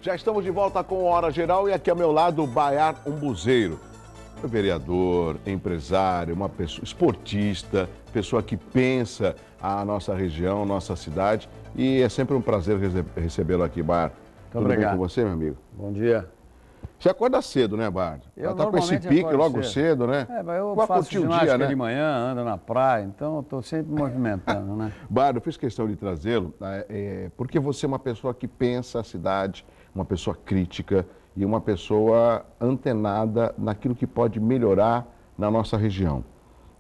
Já estamos de volta com Hora Geral e aqui ao meu lado o Bayard Umbuzeiro. Vereador, empresário, uma pessoa esportista, pessoa que pensa a nossa região, nossa cidade. E é sempre um prazer recebê-lo aqui, Bayard. Tudo bem com você, meu amigo? Bom dia. Você acorda cedo, né, Bayard? Eu tá com esse pique logo cedo, né? Mas eu vai faço curtir o ginástica dia, né? de manhã, ando na praia, então eu estou sempre movimentando, né? Bayard, eu fiz questão de trazê-lo porque você é uma pessoa que pensa a cidade, uma pessoa crítica e uma pessoa antenada naquilo que pode melhorar na nossa região.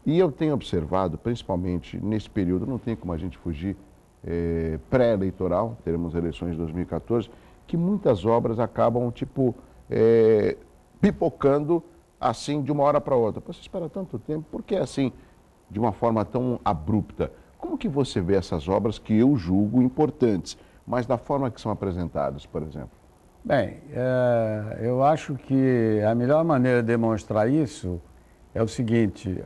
E eu tenho observado, principalmente nesse período, não tem como a gente fugir, pré-eleitoral, teremos eleições de 2014, que muitas obras acabam, pipocando assim de uma hora para outra. Você espera tanto tempo, por que assim, de uma forma tão abrupta? Como que você vê essas obras que eu julgo importantes, mas da forma que são apresentadas, por exemplo? Bem, eu acho que a melhor maneira de demonstrar isso é o seguinte,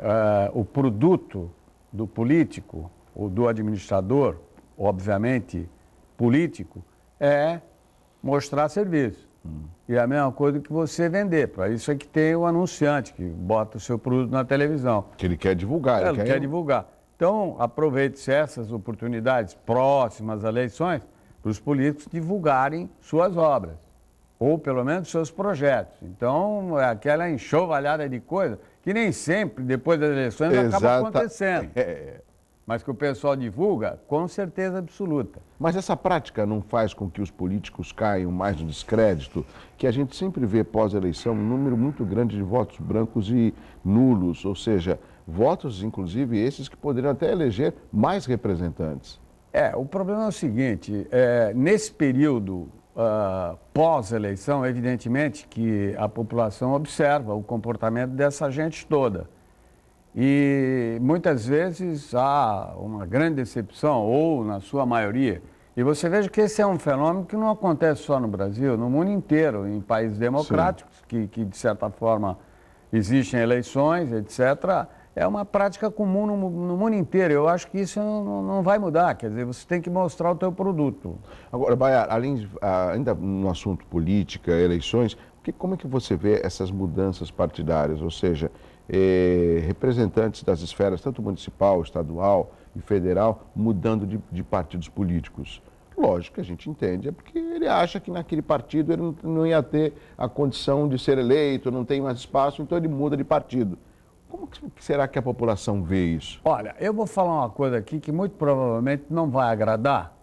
o produto do político ou do administrador, obviamente político, é mostrar serviço. E é a mesma coisa que você vender. Para isso é que tem o anunciante, que bota o seu produto na televisão. Que ele quer divulgar. Ele quer divulgar. Então, aproveite-se essas oportunidades próximas às eleições para os políticos divulgarem suas obras, ou pelo menos seus projetos. Então, é aquela enxovalhada de coisa que nem sempre, depois das eleições, acaba acontecendo. Mas que o pessoal divulga, com certeza absoluta. Mas essa prática não faz com que os políticos caiam mais no descrédito, que a gente sempre vê pós-eleição um número muito grande de votos brancos e nulos, ou seja, votos, inclusive, esses que poderiam até eleger mais representantes. O problema é o seguinte, nesse período pós-eleição, evidentemente que a população observa o comportamento dessa gente toda. E muitas vezes há uma grande decepção, ou na sua maioria. E você veja que esse é um fenômeno que não acontece só no Brasil, no mundo inteiro, em países democráticos, que de certa forma existem eleições, etc. É uma prática comum no mundo inteiro. Eu acho que isso não vai mudar, quer dizer, você tem que mostrar o teu produto. Agora, Bayard, ainda no assunto política, eleições, como é que você vê essas mudanças partidárias? Ou seja, representantes das esferas, tanto municipal, estadual e federal, mudando de partidos políticos. Lógico que a gente entende, é porque ele acha que naquele partido ele não ia ter a condição de ser eleito, não tem mais espaço, então ele muda de partido. Como que será que a população vê isso? Olha, eu vou falar uma coisa aqui que muito provavelmente não vai agradar.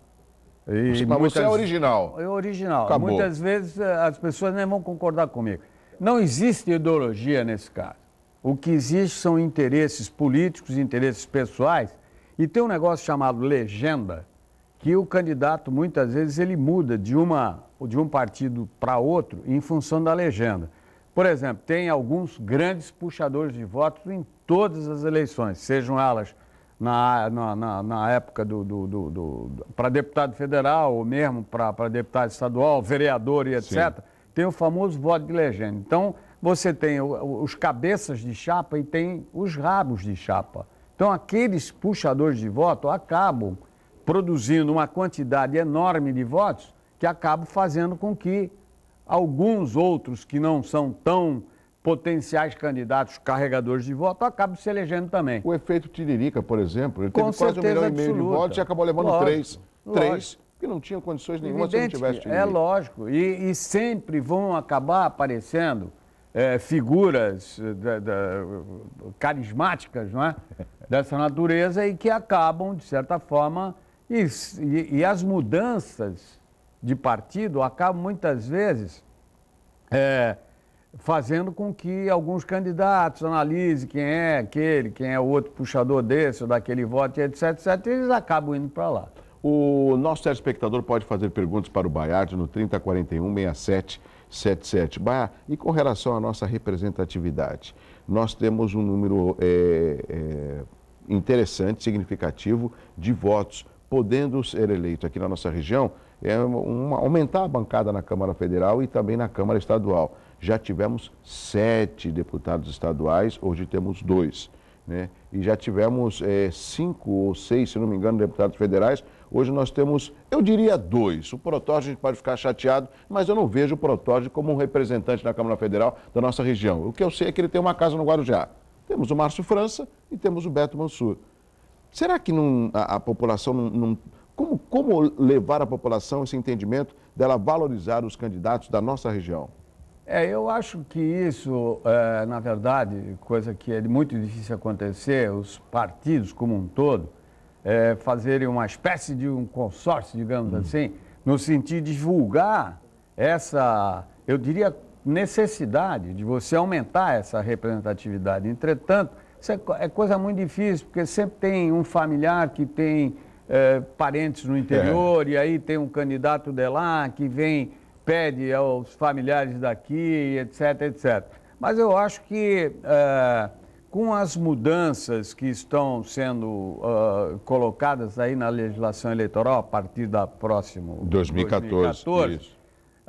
Você é original. É original. Acabou. Muitas vezes as pessoas nem vão concordar comigo. Não existe ideologia nesse caso. O que existe são interesses políticos, interesses pessoais, e tem um negócio chamado legenda, que o candidato muitas vezes ele muda de um partido para outro em função da legenda. Por exemplo, tem alguns grandes puxadores de votos em todas as eleições, sejam elas na época para deputado federal ou mesmo para deputado estadual, vereador e etc. Sim. Tem o famoso voto de legenda. Então, você tem os cabeças de chapa e tem os rabos de chapa. Então, aqueles puxadores de voto acabam produzindo uma quantidade enorme de votos que acabam fazendo com que alguns outros que não são tão potenciais candidatos carregadores de voto acabam se elegendo também. O efeito Tiririca, por exemplo, ele teve quase 1,5 milhão de votos e acabou levando três, que não tinham condições nenhuma se não tivesse Tiririca. É lógico, e sempre vão acabar aparecendo figuras carismáticas, não é? Dessa natureza e que acabam, de certa forma, e as mudanças de partido acabam muitas vezes fazendo com que alguns candidatos analisem quem é aquele, quem é o outro puxador desse ou daquele voto, etc, etc, e eles acabam indo para lá. O nosso telespectador pode fazer perguntas para o Bayard no 3041-6777. Bayard, e com relação à nossa representatividade, nós temos um número interessante, significativo de votos, podendo ser eleito aqui na nossa região, aumentar a bancada na Câmara Federal e também na Câmara Estadual. Já tivemos 7 deputados estaduais, hoje temos 2. né? E já tivemos 5 ou 6, se não me engano, deputados federais. Hoje nós temos, eu diria 2. O Protógeno a gente pode ficar chateado, mas eu não vejo o Protógeno como um representante da Câmara Federal da nossa região. O que eu sei é que ele tem uma casa no Guarujá. Temos o Márcio França e temos o Beto Mansur. Será que a população não... Como levar a população a esse entendimento dela valorizar os candidatos da nossa região? Eu acho que isso, na verdade, coisa que é muito difícil acontecer, os partidos como um todo, fazerem uma espécie de um consórcio, digamos assim, no sentido de divulgar essa, eu diria, necessidade de você aumentar essa representatividade. Entretanto, isso é coisa muito difícil, porque sempre tem um familiar que tem parentes no interior, e aí tem um candidato de lá que vem, pede aos familiares daqui, etc, etc. Mas eu acho que com as mudanças que estão sendo colocadas aí na legislação eleitoral a partir da próxima 2014, isso.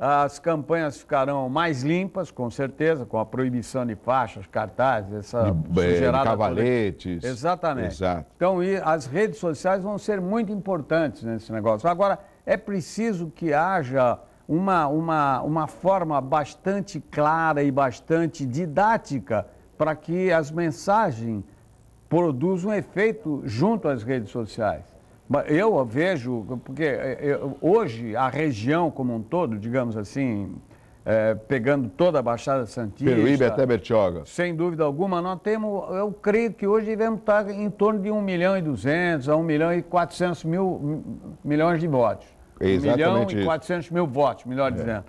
As campanhas ficarão mais limpas, com certeza, com a proibição de faixas, cartazes, essa de cavaletes. Exatamente. Exato. Então, as redes sociais vão ser muito importantes nesse negócio. Agora, é preciso que haja uma forma bastante clara e bastante didática para que as mensagens produzam efeito junto às redes sociais. Eu vejo, porque hoje a região como um todo, digamos assim, pegando toda a Baixada Santista... Peruíbe até Bertioga. Sem dúvida alguma, nós temos, eu creio que hoje devemos estar em torno de 1.200.000 a 1.400.000 milhões de votos. Exatamente 1.400.000 votos, melhor dizendo.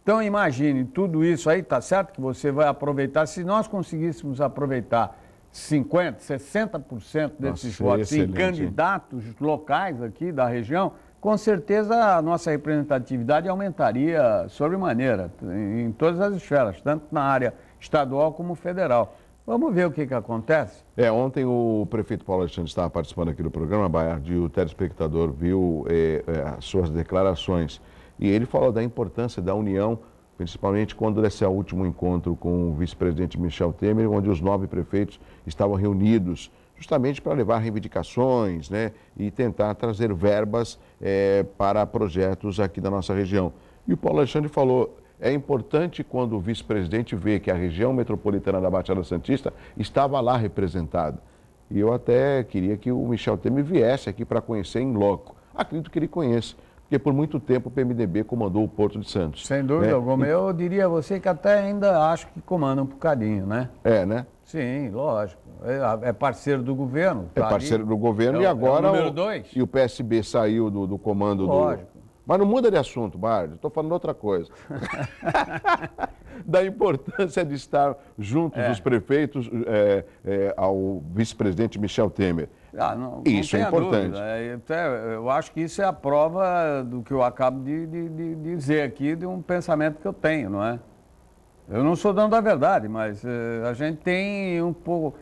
Então imagine, tudo isso aí, tá certo que você vai aproveitar, se nós conseguíssemos aproveitar 50%, 60% desses votos em candidatos locais aqui da região, com certeza a nossa representatividade aumentaria sobremaneira em todas as esferas, tanto na área estadual como federal. Vamos ver o que acontece. Ontem o prefeito Paulo Alexandre estava participando aqui do programa, Baiardi, e o telespectador viu as suas declarações. E ele falou da importância da união, principalmente quando esse é o último encontro com o vice-presidente Michel Temer, onde os 9 prefeitos estavam reunidos justamente para levar reivindicações, né, e tentar trazer verbas para projetos aqui da nossa região. E o Paulo Alexandre falou, é importante quando o vice-presidente vê que a região metropolitana da Baixada Santista estava lá representada. E eu até queria que o Michel Temer viesse aqui para conhecer em loco. Acredito que ele conheça, porque por muito tempo o PMDB comandou o Porto de Santos. Sem dúvida alguma. Eu diria a você que até ainda acho que comanda um bocadinho, né? Né? Sim, lógico. É parceiro do governo. Tá parceiro do governo e agora... É o número 2. E o PSB saiu do comando lógico. Mas não muda de assunto, Baiardi, estou falando outra coisa. Da importância de estar junto dos prefeitos ao vice-presidente Michel Temer. Isso é importante. Eu acho que isso é a prova do que eu acabo de dizer aqui, de um pensamento que eu tenho, não é? Eu não sou dono da verdade, mas a gente tem um pouco...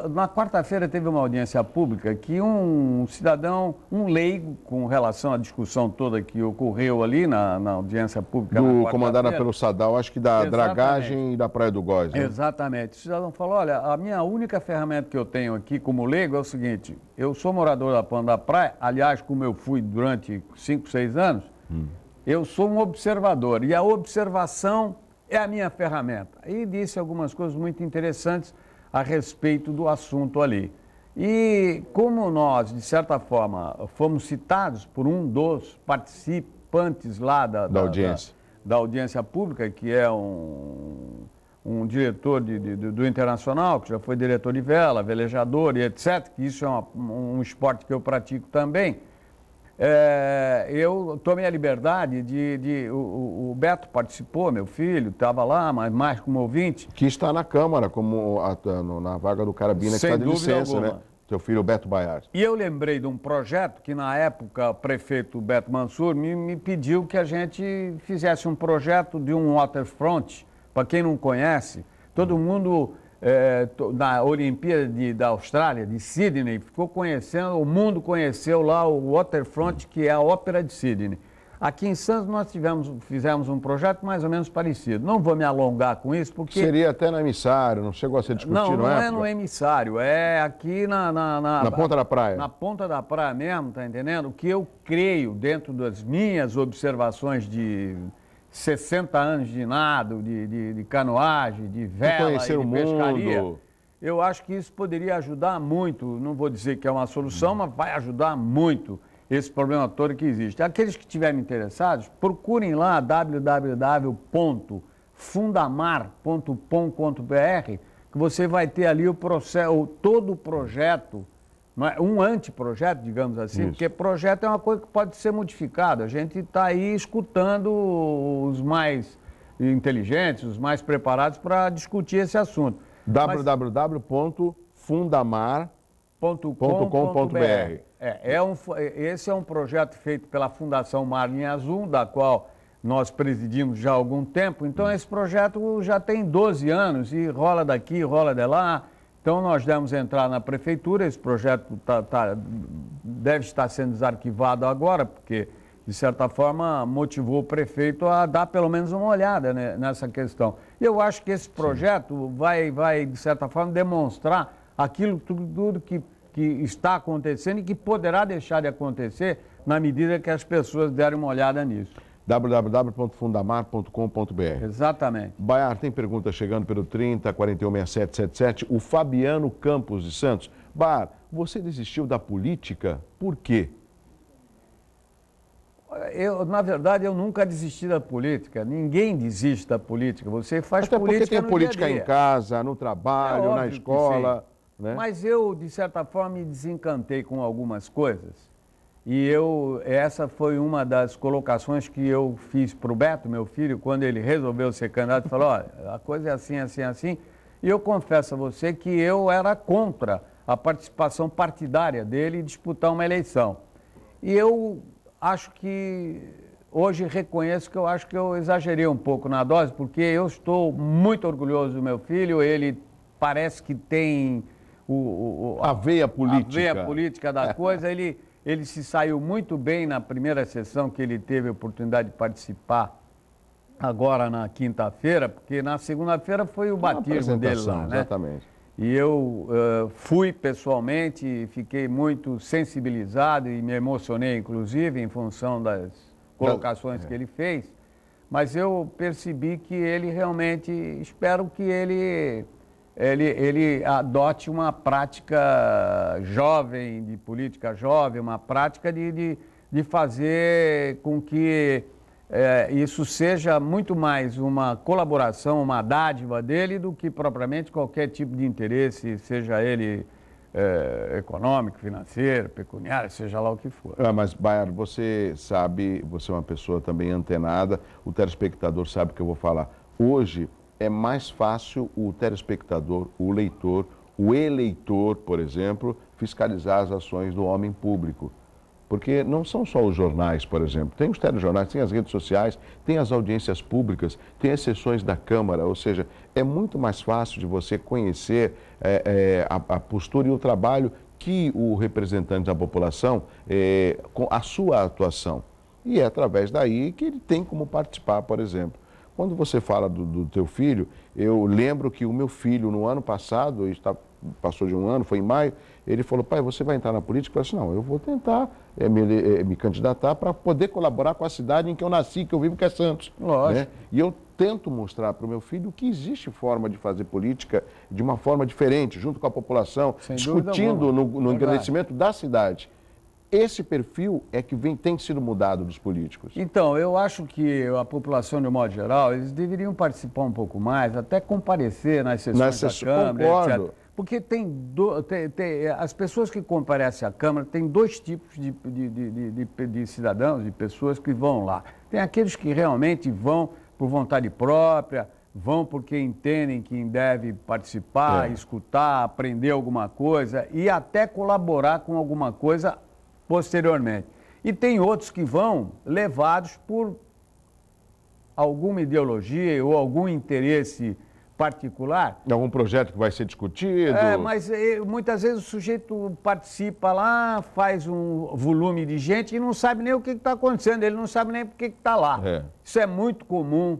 na quarta-feira teve uma audiência pública que um cidadão, um leigo, com relação à discussão toda que ocorreu ali na audiência pública. Comandada pelo Sadal, acho que da dragagem e da Praia do Góis. Né? Exatamente. O cidadão falou, olha, a minha única ferramenta que eu tenho aqui como leigo é o seguinte, eu sou morador da Ponta da Praia, aliás, como eu fui durante 5, 6 anos, eu sou um observador e a observação é a minha ferramenta. E disse algumas coisas muito interessantes a respeito do assunto ali. E como nós, de certa forma, fomos citados por um dos participantes lá da audiência pública, que é um diretor do Internacional, que já foi diretor de vela, velejador e etc., que isso é um esporte que eu pratico também, eu tomei a liberdade o Beto participou, meu filho, estava lá, mas mais como ouvinte. Que está na Câmara, na vaga do Carabina, que está de licença, né? Teu filho Beto Baiardi. E eu lembrei de um projeto que, na época, o prefeito Beto Mansur me pediu que a gente fizesse um projeto de um waterfront. Para quem não conhece, todo mundo... na Olimpíada da Austrália, de Sydney, ficou conhecendo, o mundo conheceu lá o waterfront, que é a Ópera de Sydney. Aqui em Santos nós fizemos um projeto mais ou menos parecido. Não vou me alongar com isso, porque... Seria até no emissário, não chegou a ser discutido, não é no emissário, é aqui na ponta da praia. Na ponta da praia mesmo, tá entendendo? O que eu creio, dentro das minhas observações de 60 anos de nado, de canoagem, de vela e de pescaria, eu acho que isso poderia ajudar muito. Não vou dizer que é uma solução, mas vai ajudar muito esse problema todo que existe. Aqueles que estiverem interessados, procurem lá www.fundamar.com.br, que você vai ter ali o processo, todo o projeto, um anteprojeto, digamos assim, porque projeto é uma coisa que pode ser modificada. A gente está aí escutando os mais inteligentes, os mais preparados para discutir esse assunto. www.fundamar.com.br. Esse é um projeto feito pela Fundação Mar Linha Azul, da qual nós presidimos já há algum tempo. Então, esse projeto já tem 12 anos e rola daqui, rola de lá. Então, nós demos entrar na prefeitura. Esse projeto deve estar sendo desarquivado agora, porque, de certa forma, motivou o prefeito a dar pelo menos uma olhada, né, nessa questão. E eu acho que esse projeto vai, de certa forma, demonstrar aquilo tudo que está acontecendo e que poderá deixar de acontecer na medida que as pessoas derem uma olhada nisso. www.fundamar.com.br. Exatamente. Baiar, tem pergunta chegando pelo 30 41 67 77. O Fabiano Campos de Santos. Baiar, você desistiu da política? Por quê? Na verdade, eu nunca desisti da política. Ninguém desiste da política. Você faz até política porque tem política dia-a-dia. em casa, no trabalho, na escola. Né? Mas eu, de certa forma, me desencantei com algumas coisas. E essa foi uma das colocações que eu fiz para o Beto, meu filho, quando ele resolveu ser candidato. Falou, olha, a coisa é assim, assim, assim. E eu confesso a você que eu era contra a participação partidária dele em disputar uma eleição. E eu acho que, hoje reconheço que eu acho que eu exagerei um pouco na dose, porque eu estou muito orgulhoso do meu filho, ele parece que tem a veia política. A veia política da coisa. Ele se saiu muito bem na primeira sessão que ele teve a oportunidade de participar agora na quinta-feira, porque na segunda-feira foi o batismo dele lá, né? Exatamente. E eu fui pessoalmente e fiquei muito sensibilizado e me emocionei, inclusive, em função das colocações que ele fez. Mas eu percebi que ele realmente, espero que ele adote uma prática jovem, de política jovem, uma prática de fazer com que isso seja muito mais uma colaboração, uma dádiva dele, do que propriamente qualquer tipo de interesse, seja ele econômico, financeiro, pecuniário, seja lá o que for. Mas, Baiar, você sabe, você é uma pessoa também antenada, o telespectador sabe o que eu vou falar. Hoje é mais fácil o telespectador, o leitor, o eleitor, por exemplo, fiscalizar as ações do homem público. Porque não são só os jornais, por exemplo, tem os telejornais, tem as redes sociais, tem as audiências públicas, tem as sessões da Câmara, ou seja, é muito mais fácil de você conhecer a postura e o trabalho que o representante da população, com a sua atuação. E é através daí que ele tem como participar, por exemplo. Quando você fala do teu filho, eu lembro que o meu filho, no ano passado, passou de um ano, foi em maio, ele falou, pai, você vai entrar na política? Eu falei assim, não, eu vou tentar me candidatar para poder colaborar com a cidade em que eu nasci, que eu vivo, que é Santos. Lógico. Né? E eu tento mostrar para o meu filho que existe forma de fazer política de uma forma diferente, junto com a população, discutindo no engrandecimento da cidade. Esse perfil é que tem sido mudado dos políticos. Então, eu acho que a população, de um modo geral, eles deveriam participar um pouco mais, até comparecer nas sessões da Câmara, concordo. etc. Porque as pessoas que comparecem à Câmara, tem dois tipos de cidadãos, de pessoas que vão lá. Tem aqueles que realmente vão por vontade própria, vão porque entendem que deve participar, escutar, aprender alguma coisa e até colaborar com alguma coisa posteriormente. E tem outros que vão levados por alguma ideologia ou algum interesse particular. Algum projeto que vai ser discutido? Mas muitas vezes o sujeito participa lá, faz um volume de gente e não sabe nem o que está acontecendo, ele não sabe nem por que está lá. Isso é muito comum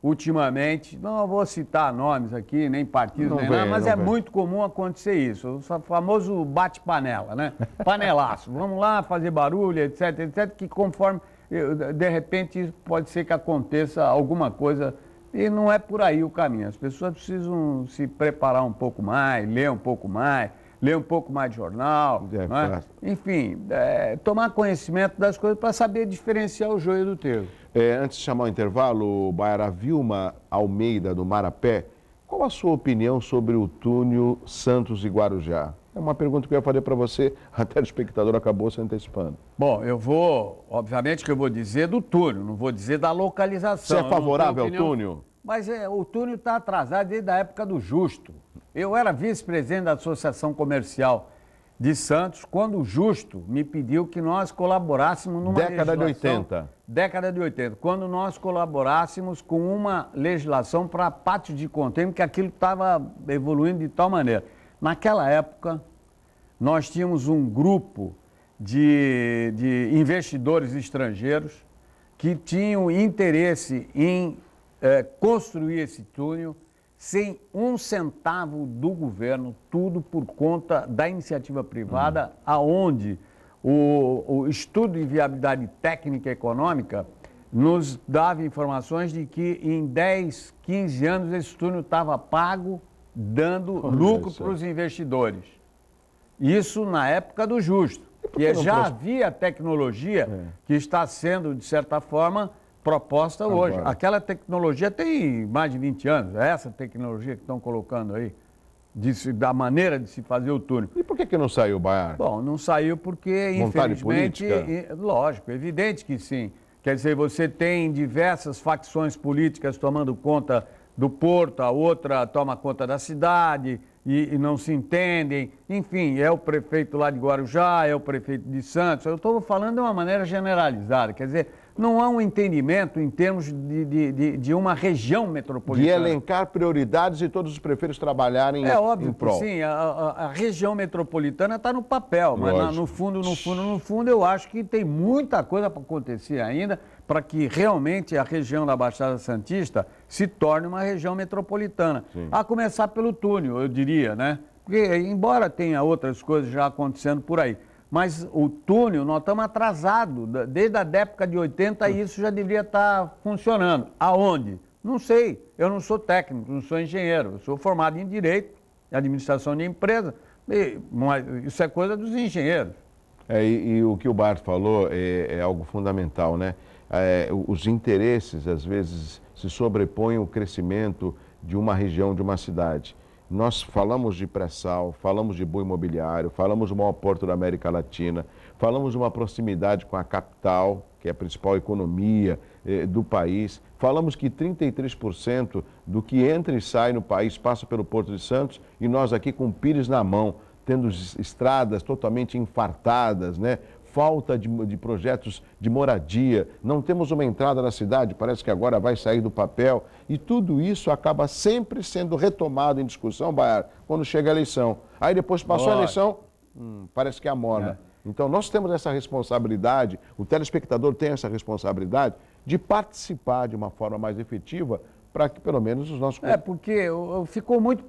ultimamente. Não vou citar nomes aqui, nem partidos, nem nada, mas muito comum acontecer isso. O famoso bate-panela, né? Panelaço. Vamos lá fazer barulho, etc, etc, que conforme, de repente, pode ser que aconteça alguma coisa. E não é por aí o caminho. As pessoas precisam se preparar um pouco mais, ler um pouco mais de jornal, né? Enfim, tomar conhecimento das coisas para saber diferenciar o joio do trigo. Antes de chamar o intervalo, Baiara, Vilma Almeida, do Marapé, qual a sua opinião sobre o túnel Santos e Guarujá? É uma pergunta que eu ia fazer para você, até o espectador acabou se antecipando. Bom, obviamente que eu vou dizer do túnel, não vou dizer da localização. Você é favorável ao túnel? Mas o túnel está atrasado desde a época do Justo. Eu era vice-presidente da Associação Comercial de Santos quando o Justo me pediu que nós colaborássemos numa década de 80. Década de 80. Quando nós colaborássemos com uma legislação para pátio de contêiner, que aquilo estava evoluindo de tal maneira. Naquela época, nós tínhamos um grupo de investidores estrangeiros que tinham interesse em construir esse túnel sem um centavo do governo, tudo por conta da iniciativa privada, aonde o estudo de viabilidade técnica e econômica nos dava informações de que em 10, 15 anos esse túnel estava pago, dando lucro para os investidores. Isso na época do Justo. E já havia tecnologia que está sendo, de certa forma, proposta hoje. Aquela tecnologia tem mais de 20 anos. É essa tecnologia que estão colocando aí, da maneira de se fazer o túnel. E por que não saiu, Baiara? Bom, não saiu porque, infelizmente, lógico, evidente que sim. Quer dizer, você tem diversas facções políticas tomando conta do porto, a outra toma conta da cidade e não se entendem. Enfim, é o prefeito lá de Guarujá, é o prefeito de Santos. Eu estou falando de uma maneira generalizada. Quer dizer, não há um entendimento em termos de uma região metropolitana. De elencar prioridades e todos os prefeitos trabalharem em prol. É óbvio que sim, a região metropolitana está no papel, mas no fundo, eu acho que tem muita coisa para acontecer ainda para que realmente a região da Baixada Santista se torne uma região metropolitana. Sim. A começar pelo túnel, eu diria, né? Porque, embora tenha outras coisas já acontecendo por aí, mas o túnel, nós estamos atrasados. Desde a época de 80, isso já deveria estar funcionando. Aonde? Não sei. Eu não sou técnico, não sou engenheiro. Eu sou formado em Direito, Administração de Empresa. Isso é coisa dos engenheiros. E o que o Bart falou é algo fundamental, né? Os interesses, às vezes, se sobrepõem ao crescimento de uma região, de uma cidade. Nós falamos de pré-sal, falamos de boom imobiliário, falamos do maior porto da América Latina, falamos de uma proximidade com a capital, que é a principal economia do país. Falamos que 33% do que entra e sai no país passa pelo Porto de Santos e nós aqui com o pires na mão, tendo estradas totalmente infartadas, né? Falta de projetos de moradia, não temos uma entrada na cidade, parece que agora vai sair do papel, e tudo isso acaba sempre sendo retomado em discussão, Baiara, quando chega a eleição. Aí depois passou a eleição, parece que amorna. Então nós temos essa responsabilidade, o telespectador tem essa responsabilidade de participar de uma forma mais efetiva para que pelo menos os nossos... porque ficou muito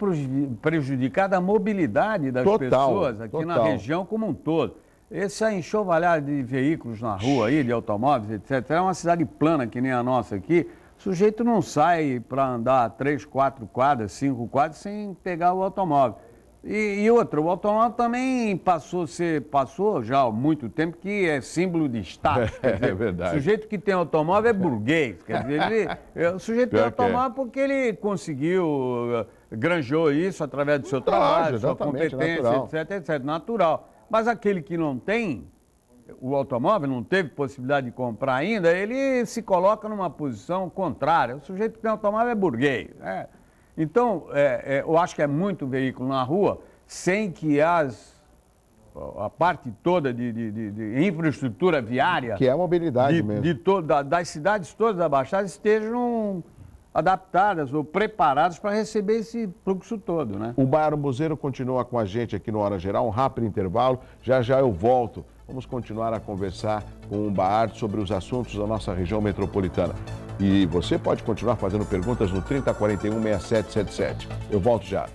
prejudicada a mobilidade das pessoas aqui na região como um todo. Essa enxovalhada de veículos na rua aí, de automóveis, etc., é uma cidade plana que nem a nossa aqui. O sujeito não sai para andar 3, 4 quadras, 5 quadras sem pegar o automóvel. E outra, o automóvel também passou já há muito tempo que é símbolo de status. É verdade. O sujeito que tem automóvel é burguês. Quer dizer, o sujeito tem automóvel porque ele conseguiu, granjeou isso através do seu trabalho, sua competência, natural. etc. Natural. Mas aquele que não tem o automóvel, não teve possibilidade de comprar ainda, ele se coloca numa posição contrária. O sujeito que tem automóvel é burguês. Então, eu acho que é muito veículo na rua, sem que a parte toda de infraestrutura viária... Que é a mobilidade mesmo. Das cidades todas da Baixada estejam adaptadas ou preparadas para receber esse fluxo todo, né? O Baiano Buzeiro continua com a gente aqui no Hora Geral, um rápido intervalo, já já eu volto. Vamos continuar a conversar com o Baart sobre os assuntos da nossa região metropolitana. E você pode continuar fazendo perguntas no 3041-6777. Eu volto já.